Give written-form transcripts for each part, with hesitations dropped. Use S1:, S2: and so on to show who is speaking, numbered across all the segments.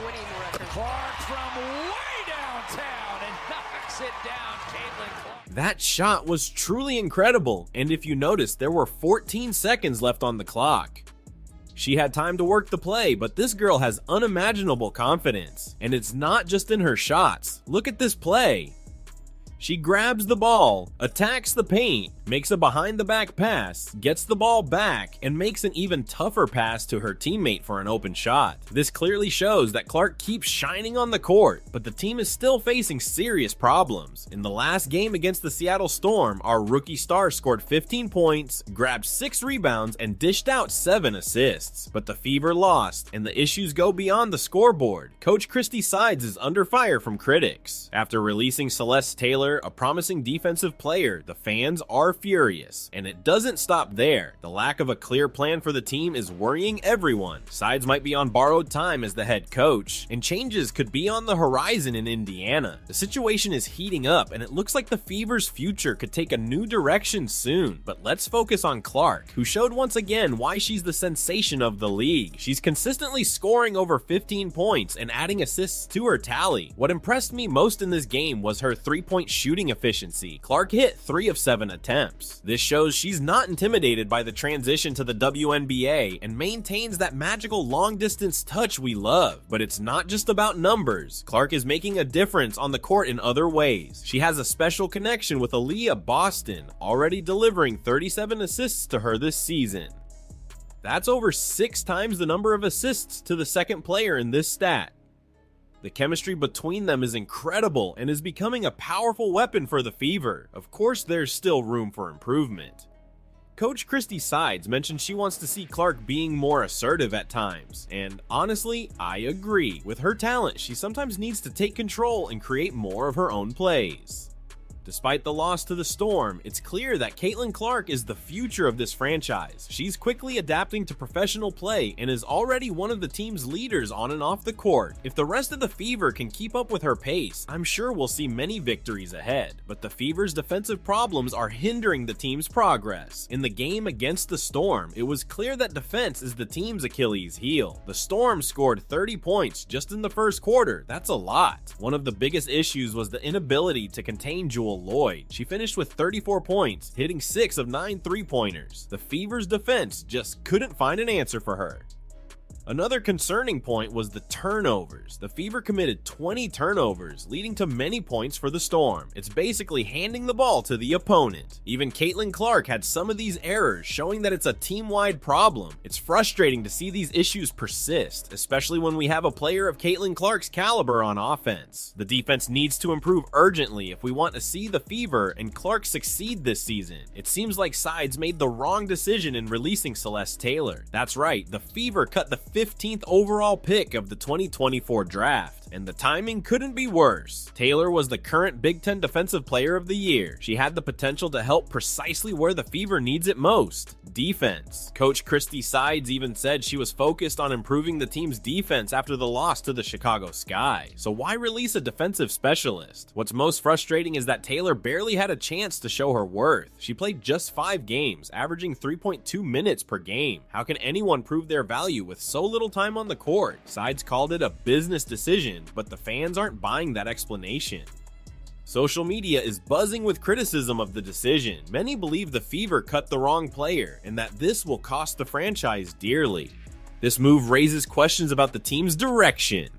S1: winning record.
S2: Clark from way downtown and knocks it down. Caitlin Clark.
S3: That shot was truly incredible, and if you notice, there were 14 seconds left on the clock. She had time to work the play, but this girl has unimaginable confidence, and it's not just in her shots. Look at this play. She grabs the ball, attacks the paint, makes a behind-the-back pass, gets the ball back, and makes an even tougher pass to her teammate for an open shot. This clearly shows that Clark keeps shining on the court, but the team is still facing serious problems. In the last game against the Seattle Storm, our rookie star scored 15 points, grabbed 6 rebounds, and dished out 7 assists. But the Fever lost, and the issues go beyond the scoreboard. Coach Christie Sides is under fire from critics. After releasing Celeste Taylor, a promising defensive player, the fans are furious. And it doesn't stop there. The lack of a clear plan for the team is worrying everyone. Sides might be on borrowed time as the head coach, and changes could be on the horizon in Indiana. The situation is heating up, and it looks like the Fever's future could take a new direction soon. But let's focus on Clark, who showed once again why she's the sensation of the league. She's consistently scoring over 15 points and adding assists to her tally. What impressed me most in this game was her three-point shooting efficiency. Clark hit 3 of 7 attempts. This shows she's not intimidated by the transition to the WNBA and maintains that magical long-distance touch we love. But it's not just about numbers. Clark is making a difference on the court in other ways. She has a special connection with Aaliyah Boston, already delivering 37 assists to her this season. That's over 6 times the number of assists to the second player in this stat. The chemistry between them is incredible and is becoming a powerful weapon for the Fever. Of course, there's still room for improvement. Coach Christie Sides mentioned she wants to see Clark being more assertive at times, and honestly, I agree. With her talent, she sometimes needs to take control and create more of her own plays. Despite the loss to the Storm, it's clear that Caitlin Clark is the future of this franchise. She's quickly adapting to professional play and is already one of the team's leaders on and off the court. If the rest of the Fever can keep up with her pace, I'm sure we'll see many victories ahead. But the Fever's defensive problems are hindering the team's progress. In the game against the Storm, it was clear that defense is the team's Achilles heel. The Storm scored 30 points just in the first quarter. That's a lot. One of the biggest issues was the inability to contain Jewel Lloyd. She finished with 34 points, hitting 6 of 9 three-pointers. The Fever's defense just couldn't find an answer for her. Another concerning point was the turnovers. The Fever committed 20 turnovers, leading to many points for the Storm. It's basically handing the ball to the opponent. Even Caitlin Clark had some of these errors, showing that it's a team-wide problem. It's frustrating to see these issues persist, especially when we have a player of Caitlin Clark's caliber on offense. The defense needs to improve urgently if we want to see the Fever and Clark succeed this season. It seems like Sides made the wrong decision in releasing Celeste Taylor. That's right, the Fever cut the 15th overall pick of the 2024 draft, and the timing couldn't be worse. Taylor was the current Big Ten Defensive Player of the Year. She had the potential to help precisely where the Fever needs it most: defense. Coach Christie Sides even said she was focused on improving the team's defense after the loss to the Chicago Sky. So why release a defensive specialist? What's most frustrating is that Taylor barely had a chance to show her worth. She played just 5 games, averaging 3.2 minutes per game. How can anyone prove their value with so little time on the court? Sides called it a business decision, but the fans aren't buying that explanation. Social media is buzzing with criticism of the decision. Many believe the Fever cut the wrong player and that this will cost the franchise dearly. This move raises questions about the team's direction.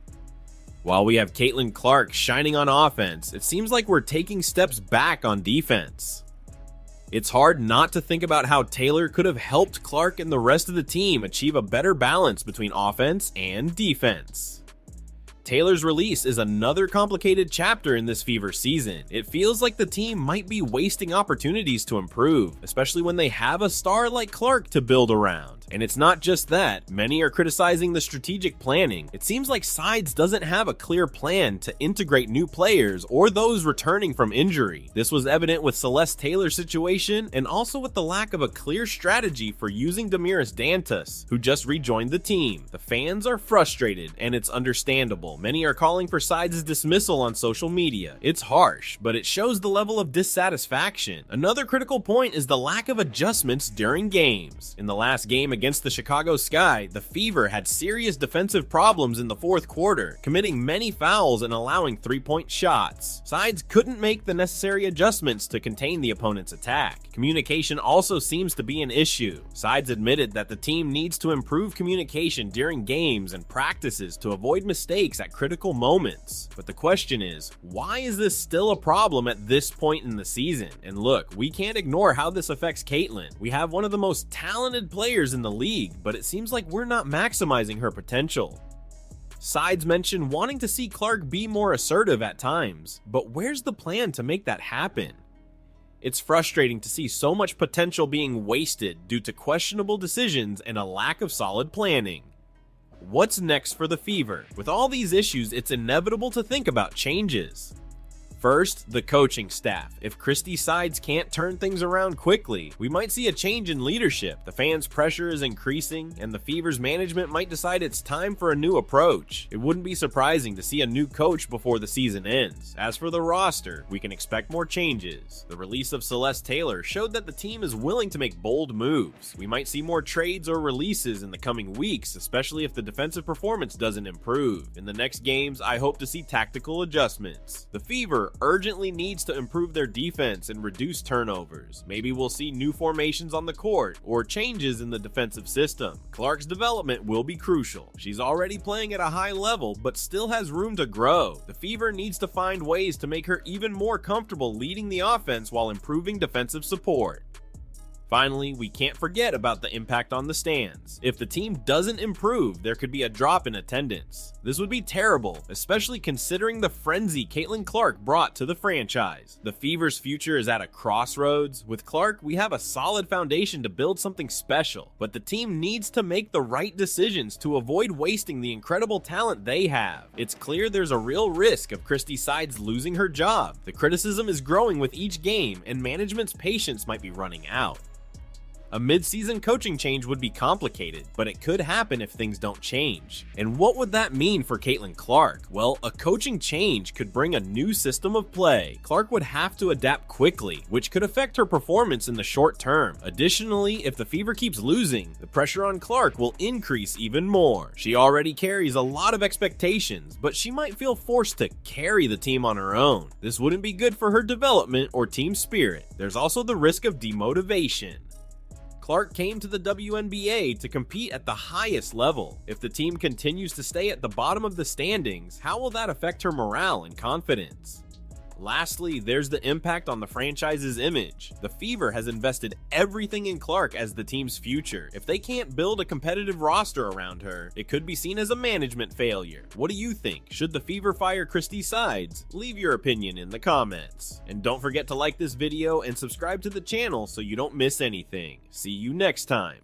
S3: While we have Caitlin Clark shining on offense, it seems like we're taking steps back on defense. It's hard not to think about how Taylor could have helped Clark and the rest of the team achieve a better balance between offense and defense. Taylor's release is another complicated chapter in this Fever season. It feels like the team might be wasting opportunities to improve, especially when they have a star like Clark to build around. And it's not just that. Many are criticizing the strategic planning. It seems like Sides doesn't have a clear plan to integrate new players or those returning from injury. This was evident with Celeste Taylor's situation and also with the lack of a clear strategy for using Damiris Dantas, who just rejoined the team. The fans are frustrated, and it's understandable. Many are calling for Sides' dismissal on social media. It's harsh, but it shows the level of dissatisfaction. Another critical point is the lack of adjustments during games. In the last game Against the Chicago Sky, the Fever had serious defensive problems in the fourth quarter, committing many fouls and allowing three-point shots. Sides couldn't make the necessary adjustments to contain the opponent's attack. Communication also seems to be an issue. Sides admitted that the team needs to improve communication during games and practices to avoid mistakes at critical moments. But the question is, why is this still a problem at this point in the season? And look, we can't ignore how this affects Caitlin. We have one of the most talented players in the league, but it seems like we're not maximizing her potential. Sides mentioned wanting to see Clark be more assertive at times, but where's the plan to make that happen? It's frustrating to see so much potential being wasted due to questionable decisions and a lack of solid planning. What's next for the Fever? With all these issues, it's inevitable to think about changes. First, the coaching staff. If Christie Sides can't turn things around quickly, we might see a change in leadership. The fans' pressure is increasing, and the Fever's management might decide it's time for a new approach. It wouldn't be surprising to see a new coach before the season ends. As for the roster, we can expect more changes. The release of Celeste Taylor showed that the team is willing to make bold moves. We might see more trades or releases in the coming weeks, especially if the defensive performance doesn't improve. In the next games, I hope to see tactical adjustments. The Fever urgently needs to improve their defense and reduce turnovers. Maybe we'll see new formations on the court or changes in the defensive system. Clark's development will be crucial. She's already playing at a high level, but still has room to grow. The Fever needs to find ways to make her even more comfortable leading the offense while improving defensive support. Finally, we can't forget about the impact on the stands. If the team doesn't improve, there could be a drop in attendance. This would be terrible, especially considering the frenzy Caitlin Clark brought to the franchise. The Fever's future is at a crossroads. With Clark, we have a solid foundation to build something special, but the team needs to make the right decisions to avoid wasting the incredible talent they have. It's clear there's a real risk of Christie Sides losing her job. The criticism is growing with each game, and management's patience might be running out. A mid-season coaching change would be complicated, but it could happen if things don't change. And what would that mean for Caitlin Clark? Well, a coaching change could bring a new system of play. Clark would have to adapt quickly, which could affect her performance in the short term. Additionally, if the Fever keeps losing, the pressure on Clark will increase even more. She already carries a lot of expectations, but she might feel forced to carry the team on her own. This wouldn't be good for her development or team spirit. There's also the risk of demotivation. Clark came to the WNBA to compete at the highest level. If the team continues to stay at the bottom of the standings, how will that affect her morale and confidence? Lastly, there's the impact on the franchise's image. The Fever has invested everything in Clark as the team's future. If they can't build a competitive roster around her, it could be seen as a management failure. What do you think? Should the Fever fire Christie Sides? Leave your opinion in the comments. And don't forget to like this video and subscribe to the channel so you don't miss anything. See you next time.